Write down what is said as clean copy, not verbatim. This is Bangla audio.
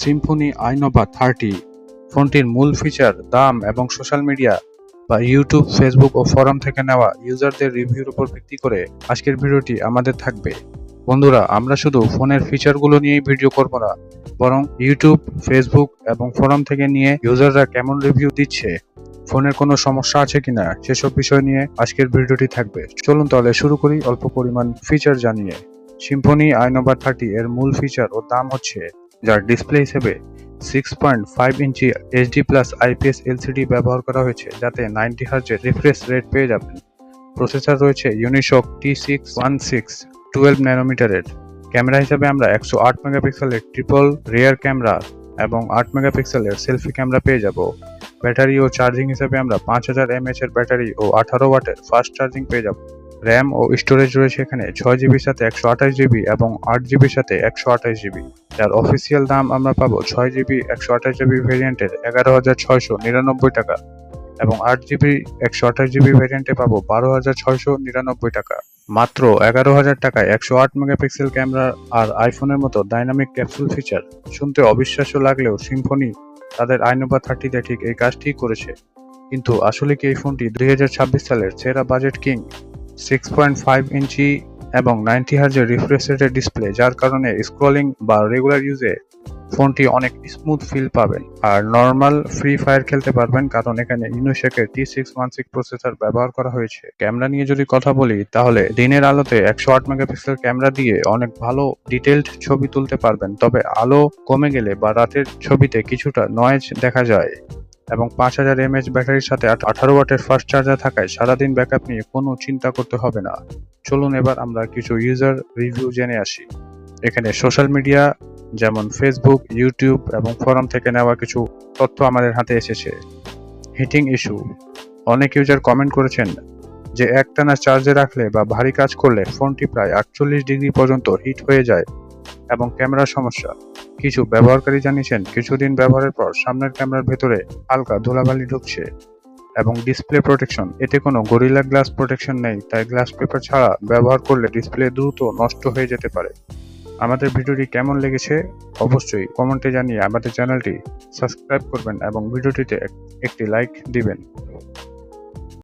সিম্ফনি আইনোভা 30 ফোনটির মূল ফিচার, দাম এবং সোশ্যাল মিডিয়া বা ইউটিউব, ফেসবুক ও ফোরাম থেকে নেওয়া ইউজারদের রিভিউর উপর ভিত্তি করে আজকের ভিডিওটি আমাদের থাকবে। বন্ধুরা, আমরা শুধু ফোনের ফিচারগুলো নিয়েই ভিডিও করব না, বরং ইউটিউব, ফেসবুক এবং ফোরাম থেকে নিয়ে ইউজাররা কেমন রিভিউ দিচ্ছে, ফোনের কোনো সমস্যা আছে কিনা সেসব বিষয় নিয়ে আজকের ভিডিওটি থাকবে। চলুন তাহলে শুরু করি অল্প পরিমাণ ফিচার জানিয়ে। সিম্ফনি আইনোভা 30 এর মূল ফিচার ও দাম হচ্ছে, যার ডিসপ্লে হিসেবে 6.5 ইঞ্চি এইচডি প্লাস আইপিএস এলসিডি ব্যবহার করা হয়েছে, যাতে 90 হার্জের রিফ্রেশ রেট পেয়ে যাবেন। প্রসেসর রয়েছে ইউনিসক T616 12 ন্যানোমিটারের। ক্যামেরা হিসাবে আমরা 108 মেগাপিক্সেলের ট্রিপল রিয়ার ক্যামেরা এবং 8 মেগাপিক্সেলের সেলফি ক্যামেরা পেয়ে যাব। ব্যাটারি ও চার্জিং হিসাবে আমরা 5000 mAh এর ব্যাটারি ও 18 ওয়াটের ফাস্ট চার্জিং পেয়ে যাব। র্যাম ও স্টোরেজ রয়েছে এখানে 6GB সাথে 128GB এবং 8GB সাথে 128GB। যার অফিসিয়াল দাম আমরা পাবো 6GB 128GB ভেরিয়েন্টের 11,699 টাকা এবং 8GB 128GB ভেরিয়েন্টে পাবো 12,699 টাকা। মাত্র 11,000 টাকায় 108 মেগাপিক্সেল ক্যামেরা আর আইফোনের মতো ডাইনামিক ক্যাপসুল ফিচার। শুনতে অবিশ্বাস্য লাগলেও সিম্ফনি তাদের আইনোভা 30-তে ঠিক এই কাজটিই করেছে। কিন্তু আসলে কি এই ফোনটি 2026 সালের সেরা বাজেট কিং? 6.5 ইঞ্চি এবং 90 হার্জের রিফ্রেশ রেটের ডিসপ্লে, যার কারণে স্ক্রলিং বা রেগুলার ইউজে ফোনটি অনেক স্মুথ ফিল পাবেন। আর নর্মাল ফ্রি ফায়ার খেলতে পারবেন, কারণ এখানে ইউনিসেকের T616 প্রসেসর ব্যবহার করা হয়েছে। ক্যামেরা নিয়ে যদি কথা বলি, তাহলে দিনের আলোতে 108 মেগাপিক্সেল ক্যামেরা দিয়ে অনেক ভালো ডিটেইলড ছবি তুলতে পারবেন, তবে আলো কমে গেলে বা রাতের ছবিতে কিছুটা নয়েজ দেখা যায়। এবং 5000 mAh ব্যাটারির সাথে 18 ওয়াটের ফাস্ট চার্জার থাকায় সারাদিন ব্যাকআপ নিয়ে কোনো চিন্তা করতে হবে না। চলুন এবার আমরা কিছু ইউজার রিভিউ জেনে আসি। এখানে সোশ্যাল মিডিয়া যেমন ফেসবুক, ইউটিউব এবং ফোরাম থেকে নেওয়া কিছু তথ্য আমাদের হাতে এসেছে। হিটিং ইস্যু, অনেক ইউজার কমেন্ট করেছেন যে একটানা চার্জে রাখলে বা ভারী কাজ করলে ফোনটি প্রায় 48 ডিগ্রি পর্যন্ত হিট হয়ে যায়। এবং ক্যামেরার সমস্যা, কিছু ব্যবহারকারী জানিয়েছেন কিছুদিন ব্যবহারের পর সামনের ক্যামেরার ভেতরে হালকা ধুলাবালি ঢুকছে। এবং ডিসপ্লে প্রোটেকশন, এতে কোনো গরিলা গ্লাস প্রোটেকশন নেই, তাই গ্লাস পেপার ছাড়া ব্যবহার করলে ডিসপ্লে দ্রুত নষ্ট হয়ে যেতে পারে। আমাদের ভিডিওটি কেমন লেগেছে অবশ্যই কমেন্টে জানিয়ে আমাদের চ্যানেলটি সাবস্ক্রাইব করবেন এবং ভিডিওটিতে একটি লাইক দিবেন।